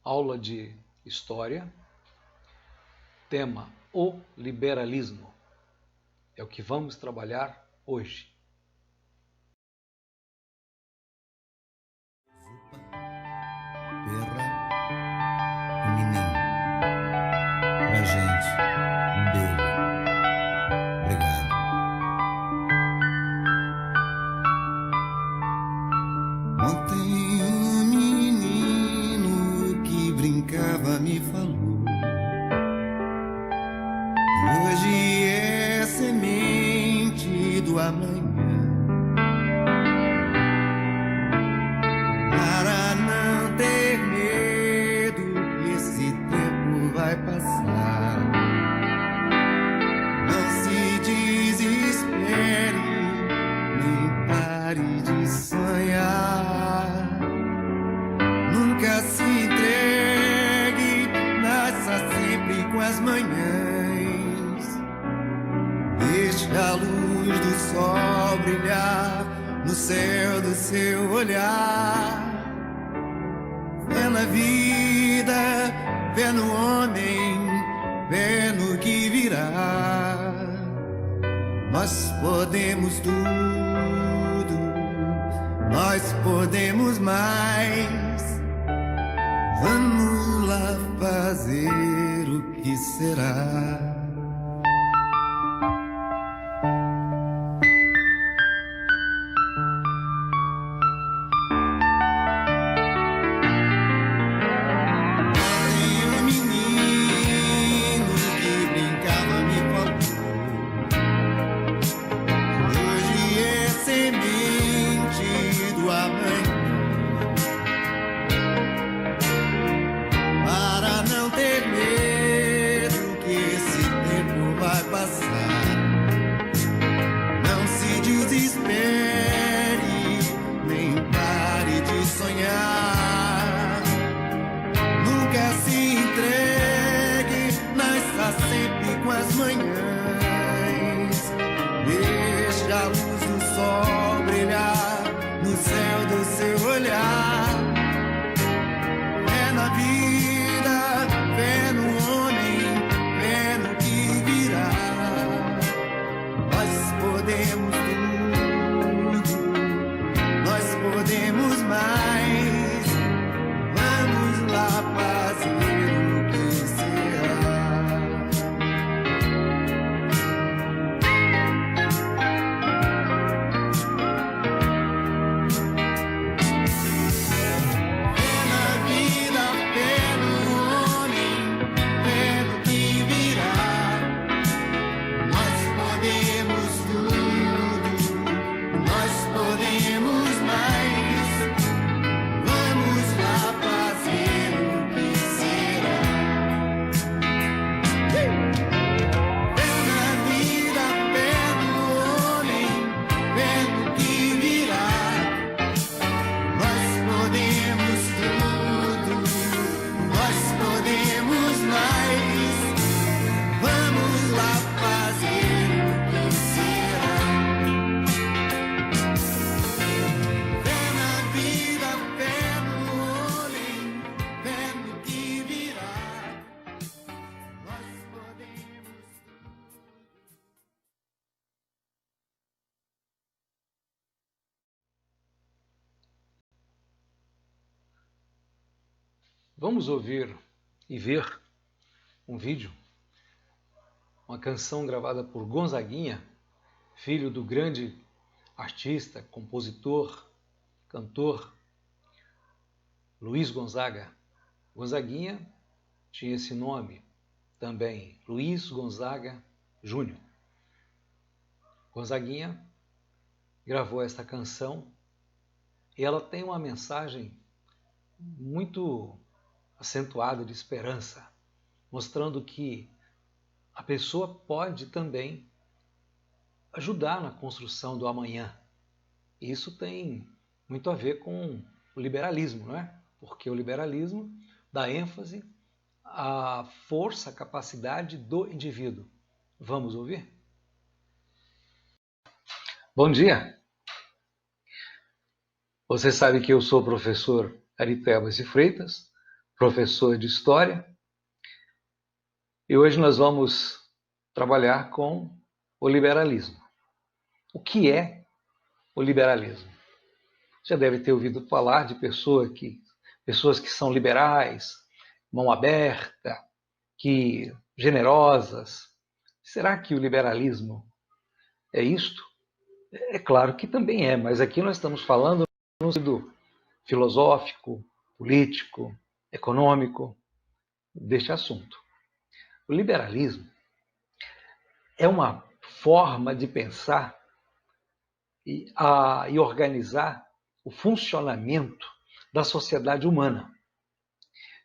Aula de História, tema o liberalismo. É o que vamos trabalhar hoje. Perra, menino, pra gente, beijo, obrigado. Ontem um menino que brincava me falou, hoje é semente do amanhã. Para não ter medo que esse tempo vai passar, não se desespere, nem pare de sonhar. Nunca se entregue, nasça sempre com as manhãs. Deixe a luz do sol brilhar no céu do seu olhar. Fé na vida, fé no homem, fé no que virá. Nós podemos tudo, nós podemos mais. Vamos lá fazer o que será. Vamos ouvir e ver um vídeo, uma canção gravada por Gonzaguinha, filho do grande artista, compositor, cantor Luiz Gonzaga. Gonzaguinha tinha esse nome também, Luiz Gonzaga Júnior. Gonzaguinha gravou esta canção e ela tem uma mensagem muito acentuada de esperança, mostrando que a pessoa pode também ajudar na construção do amanhã. Isso tem muito a ver com o liberalismo, não é? Porque o liberalismo dá ênfase à força, à capacidade do indivíduo. Vamos ouvir? Bom dia! Você sabe que eu sou o professor Ari Tebas de Freitas, professor de História, e hoje nós vamos trabalhar com o liberalismo. O que é o liberalismo? Já deve ter ouvido falar de pessoas que são liberais, mão aberta, generosas. Será que o liberalismo é isto? É claro que também é, mas aqui nós estamos falando no sentido filosófico, político, econômico deste assunto. O liberalismo é uma forma de pensar e organizar o funcionamento da sociedade humana.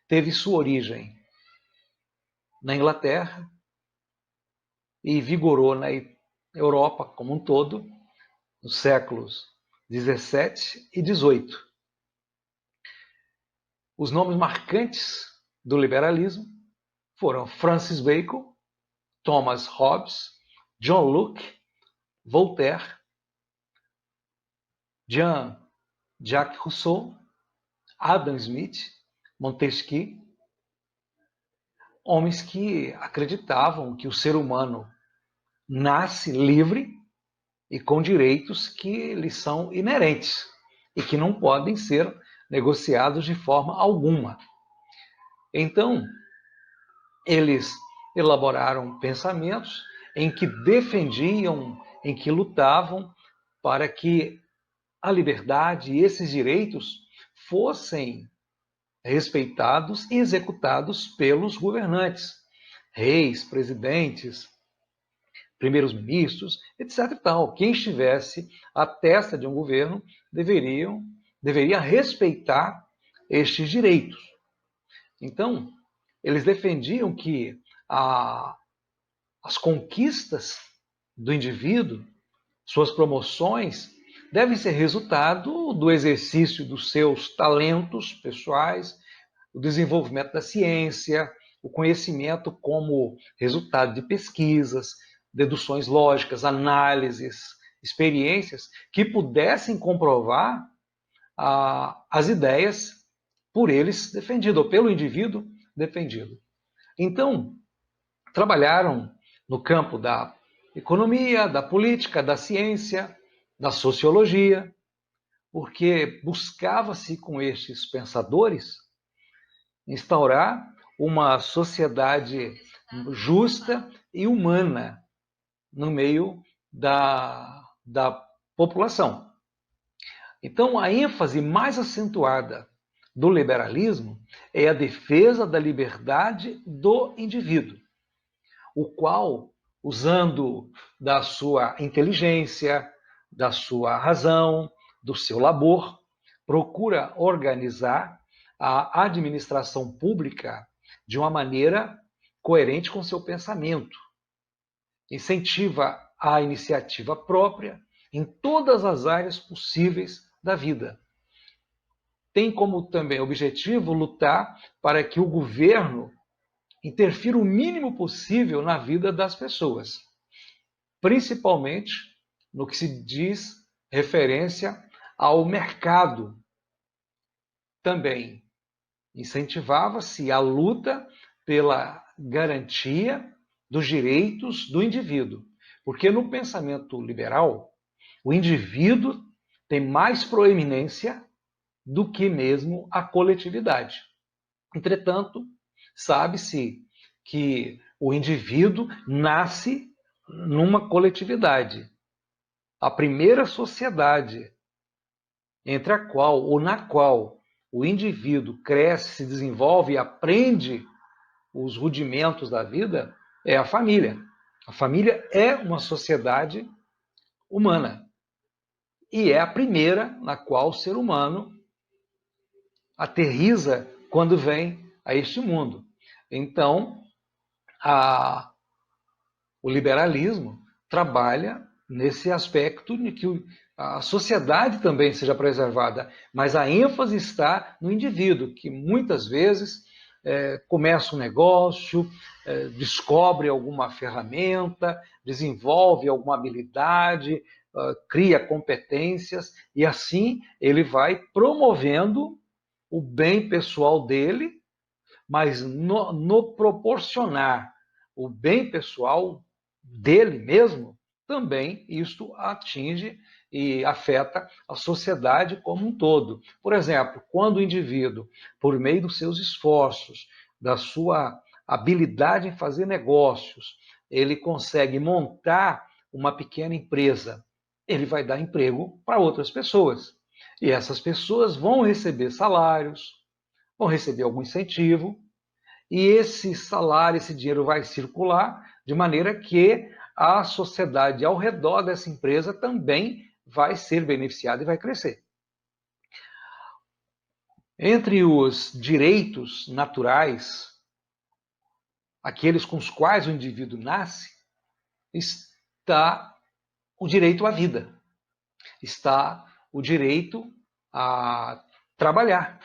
Teve sua origem na Inglaterra e vigorou na Europa como um todo, nos séculos 17 e 18. Os nomes marcantes do liberalismo foram Francis Bacon, Thomas Hobbes, John Locke, Voltaire, Jean-Jacques Rousseau, Adam Smith, Montesquieu, homens que acreditavam que o ser humano nasce livre e com direitos que lhe são inerentes e que não podem ser negociados de forma alguma. Então, eles elaboraram pensamentos em que defendiam, em que lutavam para que a liberdade e esses direitos fossem respeitados e executados pelos governantes, reis, presidentes, primeiros ministros, etc. Quem estivesse à testa de um governo deveria respeitar estes direitos. Então, eles defendiam que as conquistas do indivíduo, suas promoções, devem ser resultado do exercício dos seus talentos pessoais, o desenvolvimento da ciência, o conhecimento como resultado de pesquisas, deduções lógicas, análises, experiências que pudessem comprovar as ideias por eles defendidas, ou pelo indivíduo defendido. Então, trabalharam no campo da economia, da política, da ciência, da sociologia, porque buscava-se com estes pensadores instaurar uma sociedade justa e humana no meio da população. Então, a ênfase mais acentuada do liberalismo é a defesa da liberdade do indivíduo, o qual, usando da sua inteligência, da sua razão, do seu labor, procura organizar a administração pública de uma maneira coerente com seu pensamento. Incentiva a iniciativa própria em todas as áreas possíveis da vida. Tem como também objetivo lutar para que o governo interfira o mínimo possível na vida das pessoas, principalmente no que se diz referência ao mercado. Também incentivava-se a luta pela garantia dos direitos do indivíduo, porque no pensamento liberal, o indivíduo tem mais proeminência do que mesmo a coletividade. Entretanto, sabe-se que o indivíduo nasce numa coletividade. A primeira sociedade entre a qual ou na qual o indivíduo cresce, se desenvolve e aprende os rudimentos da vida é a família. A família é uma sociedade humana e é a primeira na qual o ser humano aterriza quando vem a este mundo. Então, o liberalismo trabalha nesse aspecto de que a sociedade também seja preservada, mas a ênfase está no indivíduo, que muitas vezes começa um negócio, descobre alguma ferramenta, desenvolve alguma habilidade, cria competências, e assim ele vai promovendo o bem pessoal dele mas no proporcionar o bem pessoal dele mesmo, também isto atinge e afeta a sociedade como um todo. Por exemplo, quando o indivíduo, por meio dos seus esforços, da sua habilidade em fazer negócios, ele consegue montar uma pequena empresa, ele vai dar emprego para outras pessoas. E essas pessoas vão receber salários, vão receber algum incentivo, e esse salário, esse dinheiro vai circular de maneira que a sociedade ao redor dessa empresa também vai ser beneficiada e vai crescer. Entre os direitos naturais, aqueles com os quais o indivíduo nasce, está o direito à vida, está o direito a trabalhar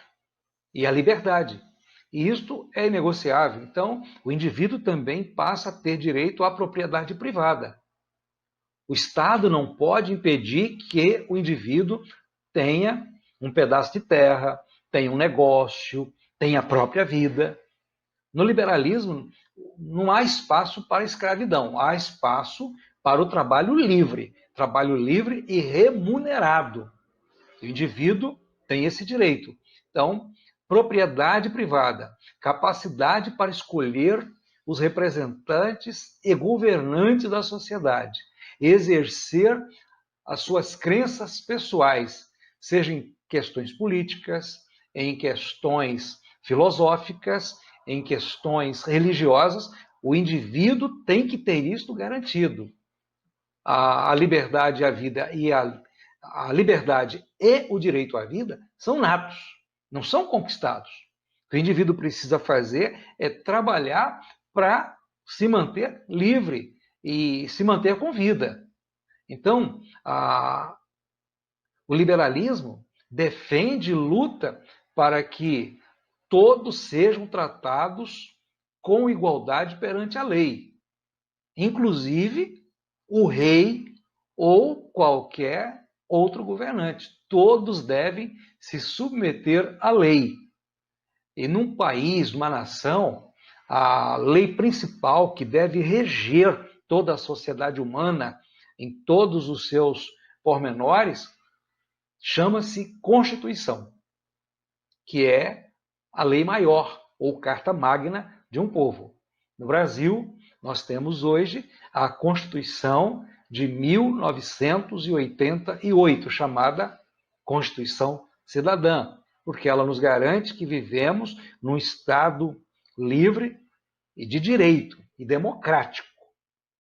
e a liberdade. E isto é inegociável. Então, o indivíduo também passa a ter direito à propriedade privada. O Estado não pode impedir que o indivíduo tenha um pedaço de terra, tenha um negócio, tenha a própria vida. No liberalismo, não há espaço para a escravidão, há espaço para o trabalho livre e remunerado. O indivíduo tem esse direito. Então, propriedade privada, capacidade para escolher os representantes e governantes da sociedade, exercer as suas crenças pessoais, seja em questões políticas, em questões filosóficas, em questões religiosas, o indivíduo tem que ter isto garantido. A liberdade à vida e a liberdade e o direito à vida são natos, não são conquistados. O que o indivíduo precisa fazer é trabalhar para se manter livre e se manter com vida. Então, o liberalismo defende e luta para que todos sejam tratados com igualdade perante a lei, inclusive o rei ou qualquer outro governante. Todos devem se submeter à lei. E num país, numa nação, a lei principal que deve reger toda a sociedade humana em todos os seus pormenores chama-se Constituição, que é a lei maior ou carta magna de um povo. No Brasil, nós temos hoje a Constituição de 1988, chamada Constituição Cidadã, porque ela nos garante que vivemos num Estado livre e de direito e democrático,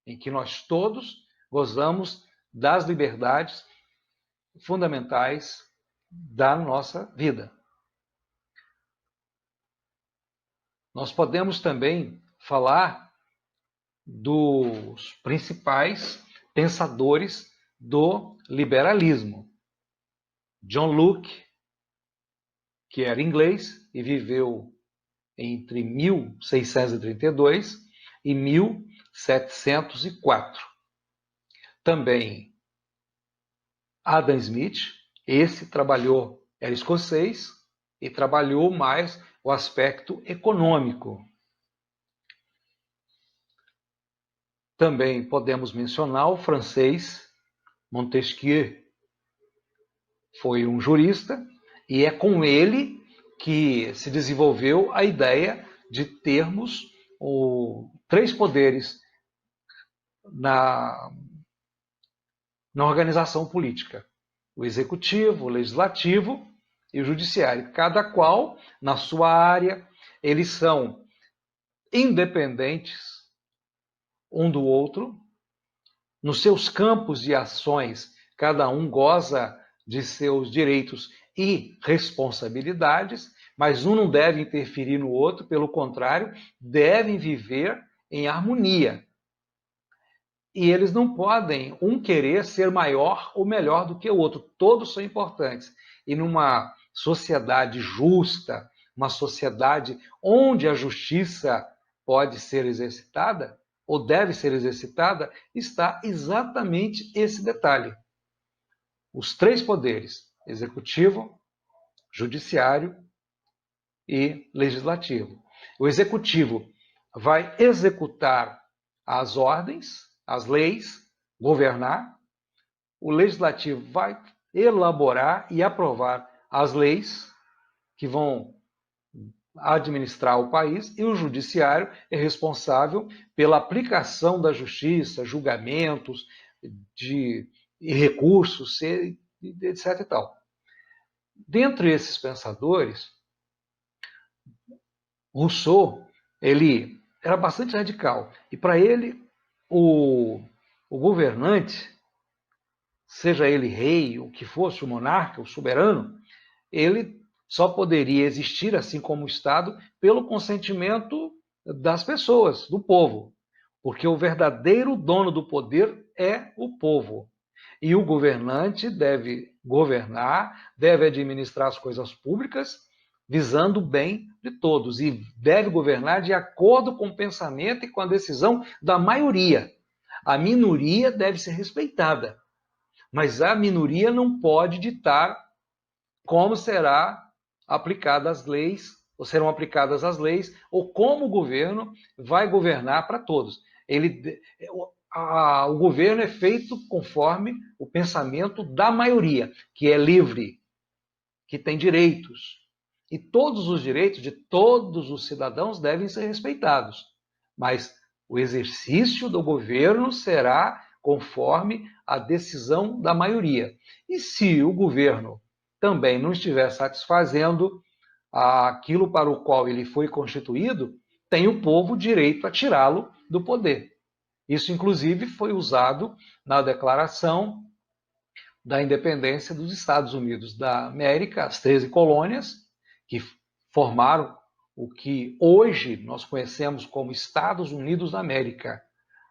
em que nós todos gozamos das liberdades fundamentais da nossa vida. Nós podemos também falar dos principais pensadores do liberalismo. John Locke, que era inglês e viveu entre 1632 e 1704. Também Adam Smith, esse era escocês e trabalhou mais o aspecto econômico. Também podemos mencionar o francês Montesquieu. Foi um jurista e é com ele que se desenvolveu a ideia de termos 3 poderes na organização política: o executivo, o legislativo e o judiciário, cada qual na sua área. Eles são independentes um do outro, nos seus campos de ações, cada um goza de seus direitos e responsabilidades, mas um não deve interferir no outro, pelo contrário, devem viver em harmonia. E eles não podem querer ser maior ou melhor do que o outro, todos são importantes. E numa sociedade justa, uma sociedade onde a justiça pode ser exercitada, ou deve ser exercitada, está exatamente esse detalhe. Os 3 poderes, executivo, judiciário e legislativo. O executivo vai executar as ordens, as leis, governar. O legislativo vai elaborar e aprovar as leis que vão administrar o país, e o judiciário é responsável pela aplicação da justiça, julgamentos e recursos, etc. e tal. Dentre esses pensadores, Rousseau, ele era bastante radical, e para ele o governante, seja ele rei, o que fosse, o monarca, o soberano, ele só poderia existir, assim como o Estado, pelo consentimento das pessoas, do povo. Porque o verdadeiro dono do poder é o povo. E o governante deve governar, deve administrar as coisas públicas, visando o bem de todos. E deve governar de acordo com o pensamento e com a decisão da maioria. A minoria deve ser respeitada. Mas a minoria não pode ditar como será aplicadas as leis, ou serão aplicadas as leis, ou como o governo vai governar para todos. O governo é feito conforme o pensamento da maioria, que é livre, que tem direitos. E todos os direitos de todos os cidadãos devem ser respeitados. Mas o exercício do governo será conforme a decisão da maioria. E se o governo também não estiver satisfazendo aquilo para o qual ele foi constituído, tem o povo direito a tirá-lo do poder. Isso, inclusive, foi usado na Declaração da Independência dos Estados Unidos da América, as 13 colônias, que formaram o que hoje nós conhecemos como Estados Unidos da América.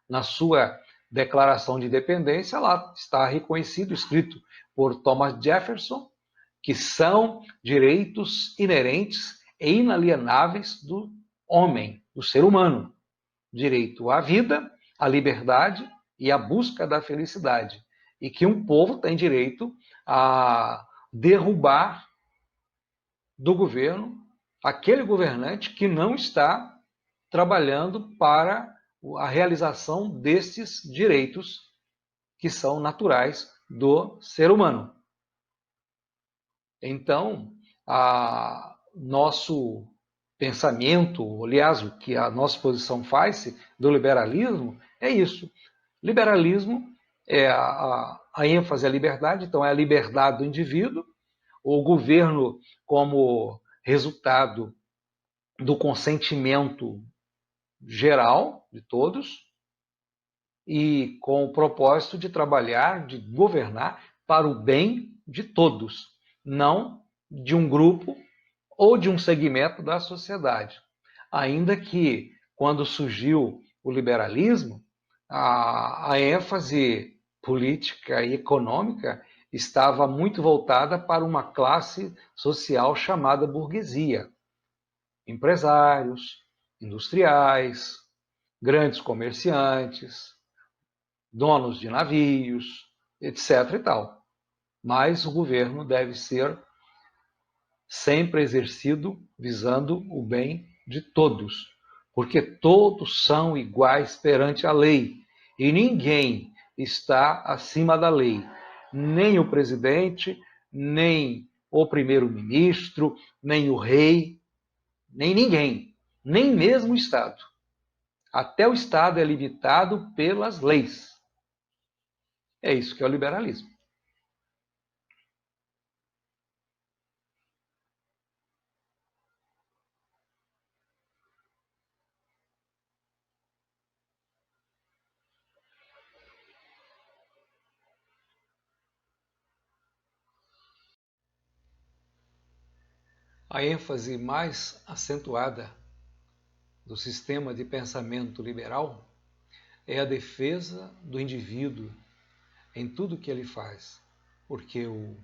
Na sua Declaração de Independência, lá está reconhecido, escrito por Thomas Jefferson, que são direitos inerentes e inalienáveis do homem, do ser humano. Direito à vida, à liberdade e à busca da felicidade. E que um povo tem direito a derrubar do governo aquele governante que não está trabalhando para a realização desses direitos que são naturais do ser humano. Então, nosso pensamento, aliás, o que a nossa posição faz do liberalismo é isso. Liberalismo é a ênfase à liberdade, então é a liberdade do indivíduo, o governo como resultado do consentimento geral de todos e com o propósito de trabalhar, de governar para o bem de todos, não de um grupo ou de um segmento da sociedade. Ainda que, quando surgiu o liberalismo, a ênfase política e econômica estava muito voltada para uma classe social chamada burguesia. Empresários, industriais, grandes comerciantes, donos de navios, etc. e tal. Mas o governo deve ser sempre exercido visando o bem de todos, porque todos são iguais perante a lei e ninguém está acima da lei, nem o presidente, nem o primeiro-ministro, nem o rei, nem ninguém, nem mesmo o Estado. Até o Estado é limitado pelas leis. É isso que é o liberalismo. A ênfase mais acentuada do sistema de pensamento liberal é a defesa do indivíduo em tudo que ele faz, porque o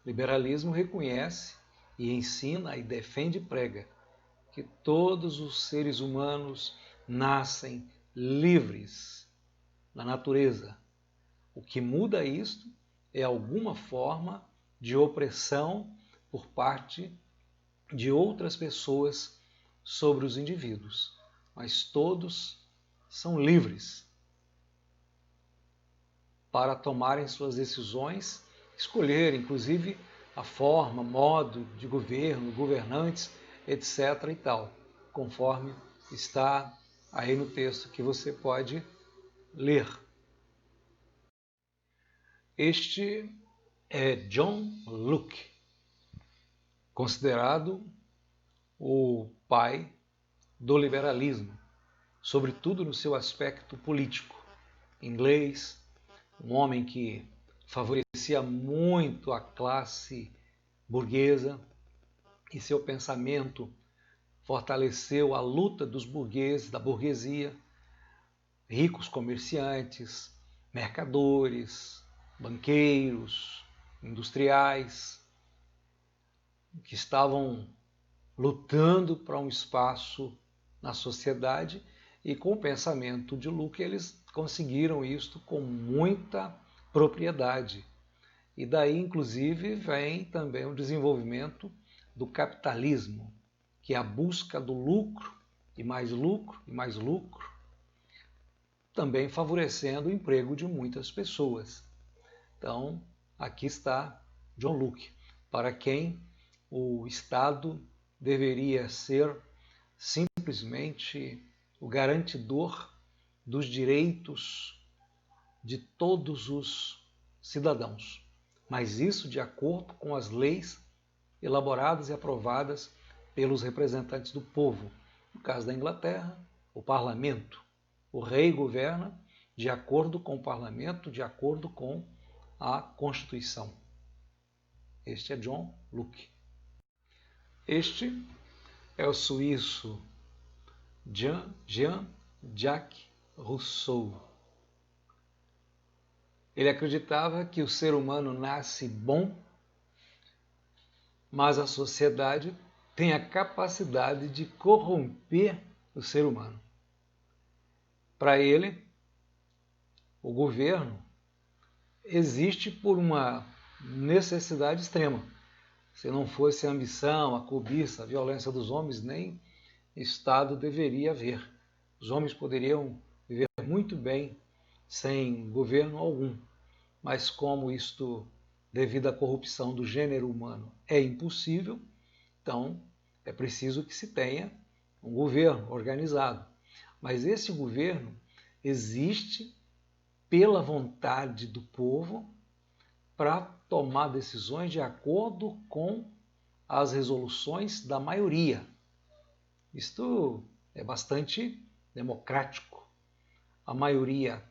liberalismo reconhece e ensina e defende e prega que todos os seres humanos nascem livres na natureza. O que muda isto é alguma forma de opressão por parte de outras pessoas sobre os indivíduos, mas todos são livres para tomarem suas decisões, escolher, inclusive, a forma, modo de governo, governantes, etc. e tal, conforme está aí no texto que você pode ler. Este é John Locke, considerado o pai do liberalismo, sobretudo no seu aspecto político. Inglês, um homem que favorecia muito a classe burguesa e seu pensamento fortaleceu a luta dos burgueses, da burguesia, ricos comerciantes, mercadores, banqueiros, industriais, que estavam lutando para um espaço na sociedade, e com o pensamento de Locke eles conseguiram isto com muita propriedade. E daí, inclusive, vem também o desenvolvimento do capitalismo, que é a busca do lucro, e mais lucro, e mais lucro, também favorecendo o emprego de muitas pessoas. Então, aqui está John Locke, para quem o Estado deveria ser simplesmente o garantidor dos direitos de todos os cidadãos, mas isso de acordo com as leis elaboradas e aprovadas pelos representantes do povo. No caso da Inglaterra, o parlamento. O rei governa de acordo com o parlamento, de acordo com a Constituição. Este é John Locke. Este é o suíço Jean-Jacques Rousseau. Ele acreditava que o ser humano nasce bom, mas a sociedade tem a capacidade de corromper o ser humano. Para ele, o governo existe por uma necessidade extrema. Se não fosse a ambição, a cobiça, a violência dos homens, nem Estado deveria haver. Os homens poderiam viver muito bem sem governo algum, mas como isto, devido à corrupção do gênero humano, é impossível, então é preciso que se tenha um governo organizado. Mas esse governo existe pela vontade do povo para tomar decisões de acordo com as resoluções da maioria. Isto é bastante democrático. A maioria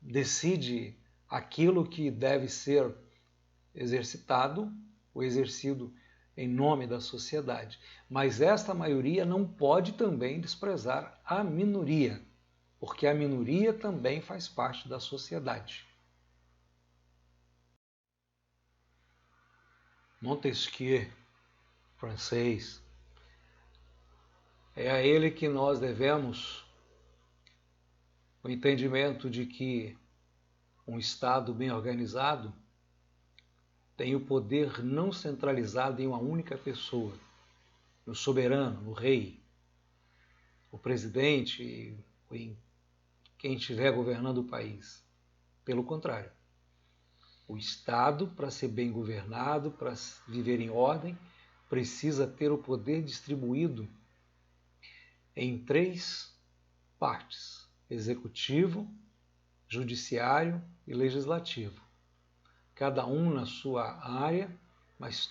decide aquilo que deve ser exercitado ou exercido em nome da sociedade. Mas esta maioria não pode também desprezar a minoria, porque a minoria também faz parte da sociedade. Montesquieu, francês, é a ele que nós devemos o entendimento de que um Estado bem organizado tem o poder não centralizado em uma única pessoa, no soberano, no rei, o presidente, em quem estiver governando o país. Pelo contrário, o Estado, para ser bem governado, para viver em ordem, precisa ter o poder distribuído em 3 partes: executivo, judiciário e legislativo. Cada um na sua área, mas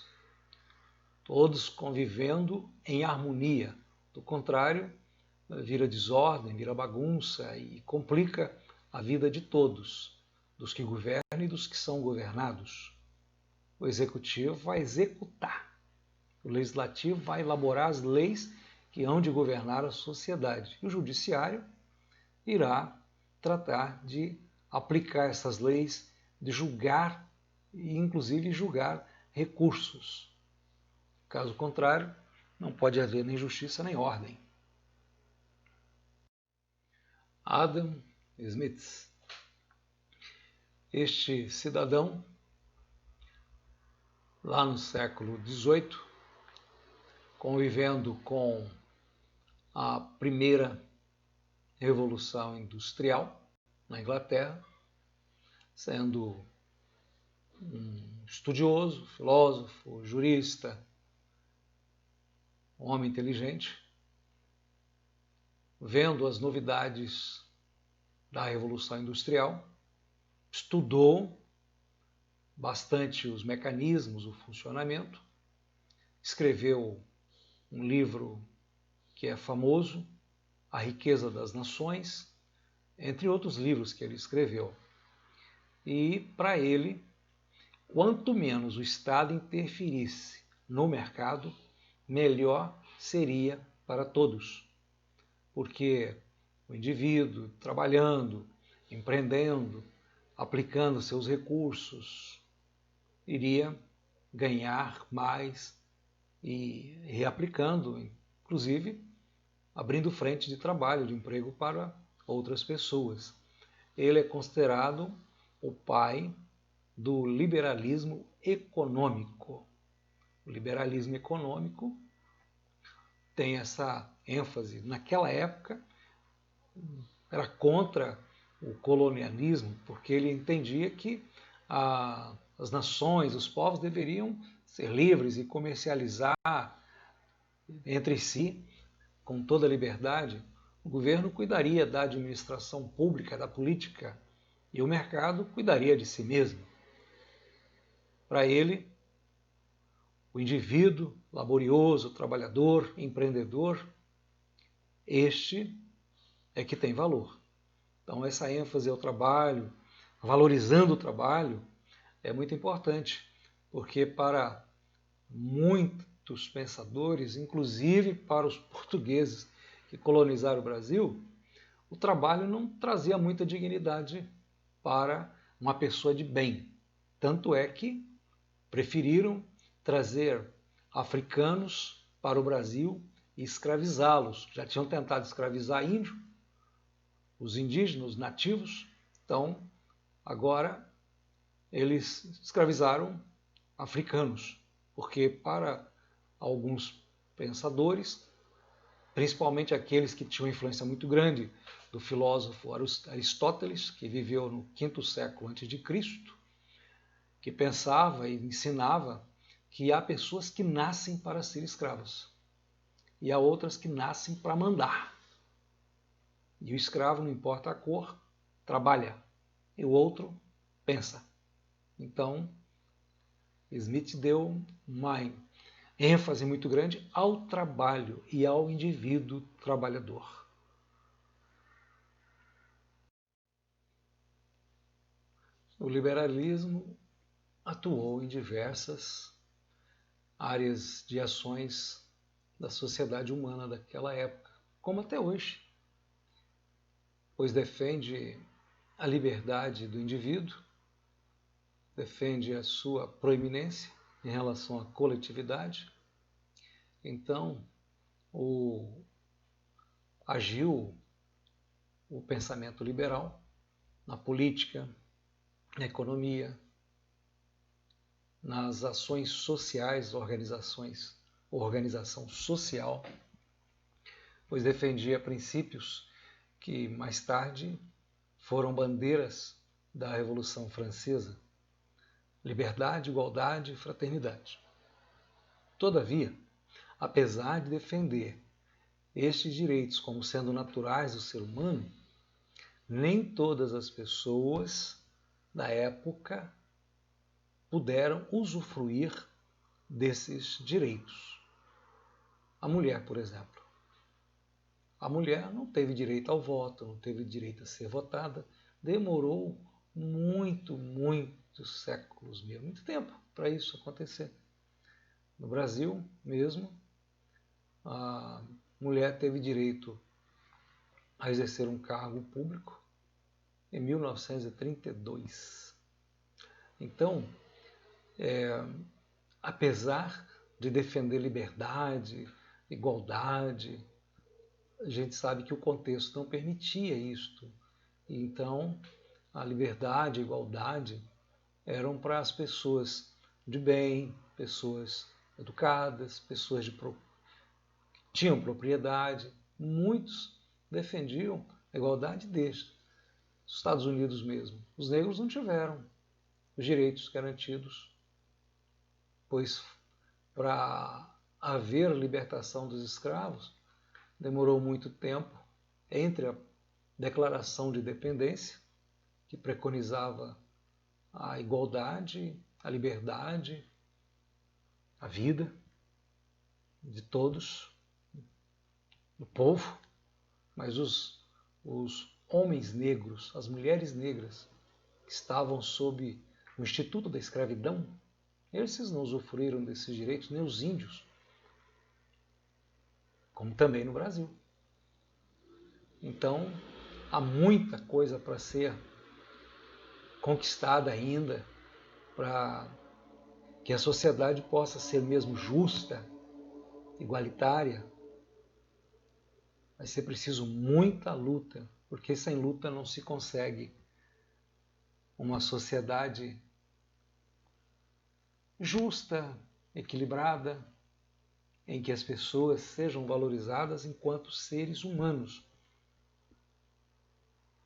todos convivendo em harmonia. Do contrário, vira desordem, vira bagunça e complica a vida de todos, dos que governam e dos que são governados. O executivo vai executar, o legislativo vai elaborar as leis que hão de governar a sociedade, e o judiciário irá tratar de aplicar essas leis, de julgar e inclusive julgar recursos. Caso contrário, não pode haver nem justiça nem ordem. Adam Smith. Este cidadão, lá no século XVIII, convivendo com a primeira Revolução Industrial na Inglaterra, sendo um estudioso, filósofo, jurista, um homem inteligente, vendo as novidades da Revolução Industrial, estudou bastante os mecanismos, o funcionamento, escreveu um livro que é famoso, A Riqueza das Nações, entre outros livros que ele escreveu. E, para ele, quanto menos o Estado interferisse no mercado, melhor seria para todos. Porque o indivíduo, trabalhando, empreendendo, aplicando seus recursos, iria ganhar mais e reaplicando, inclusive abrindo frente de trabalho, de emprego para outras pessoas. Ele é considerado o pai do liberalismo econômico. O liberalismo econômico tem essa ênfase. Naquela época, era contra o colonialismo, porque ele entendia que as nações, os povos deveriam ser livres e comercializar entre si com toda a liberdade. O governo cuidaria da administração pública, da política, e o mercado cuidaria de si mesmo. Para ele, o indivíduo laborioso, trabalhador, empreendedor, este é que tem valor. Então, essa ênfase ao trabalho, valorizando o trabalho, é muito importante, porque para muitos pensadores, inclusive para os portugueses que colonizaram o Brasil, o trabalho não trazia muita dignidade para uma pessoa de bem. Tanto é que preferiram trazer africanos para o Brasil e escravizá-los. Já tinham tentado escravizar índio, os indígenas, os nativos. Então, agora eles escravizaram africanos, porque para alguns pensadores, principalmente aqueles que tinham influência muito grande do filósofo Aristóteles, que viveu no quinto século a.C., que pensava e ensinava que há pessoas que nascem para ser escravas e há outras que nascem para mandar. E o escravo, não importa a cor, trabalha, e o outro pensa. Então, Smith deu uma ênfase muito grande ao trabalho e ao indivíduo trabalhador. O liberalismo atuou em diversas áreas de ações da sociedade humana daquela época, como até hoje, pois defende a liberdade do indivíduo, defende a sua proeminência em relação à coletividade. Então, agiu o pensamento liberal na política, na economia, nas ações sociais, organização social, pois defendia princípios que mais tarde foram bandeiras da Revolução Francesa: liberdade, igualdade e fraternidade. Todavia, apesar de defender estes direitos como sendo naturais do ser humano, nem todas as pessoas da época puderam usufruir desses direitos. A mulher, por exemplo. A mulher não teve direito ao voto, não teve direito a ser votada. Demorou muitos séculos mesmo, muito tempo para isso acontecer. No Brasil mesmo, a mulher teve direito a exercer um cargo público em 1932. Então, apesar de defender liberdade, igualdade, a gente sabe que o contexto não permitia isto. Então, a liberdade, a igualdade eram para as pessoas de bem, pessoas educadas, pessoas tinham propriedade, muitos defendiam a igualdade desde os Estados Unidos mesmo. Os negros não tiveram os direitos garantidos, pois para haver libertação dos escravos demorou muito tempo entre a Declaração de Independência, que preconizava a igualdade, a liberdade, a vida de todos, do povo, mas os homens negros, as mulheres negras que estavam sob o Instituto da Escravidão, esses não usufruíram desses direitos, nem os índios, como também no Brasil. Então, há muita coisa para ser conquistada ainda, para que a sociedade possa ser mesmo justa, igualitária. Vai ser preciso muita luta, porque sem luta não se consegue uma sociedade justa, equilibrada, em que as pessoas sejam valorizadas enquanto seres humanos,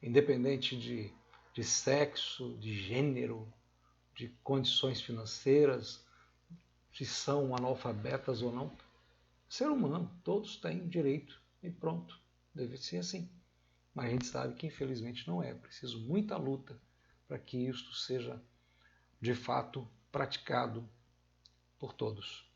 independente de sexo, de gênero, de condições financeiras, se são analfabetas ou não. Ser humano, todos têm direito e pronto, deve ser assim. Mas a gente sabe que infelizmente não é. Preciso muita luta para que isto seja de fato praticado por todos.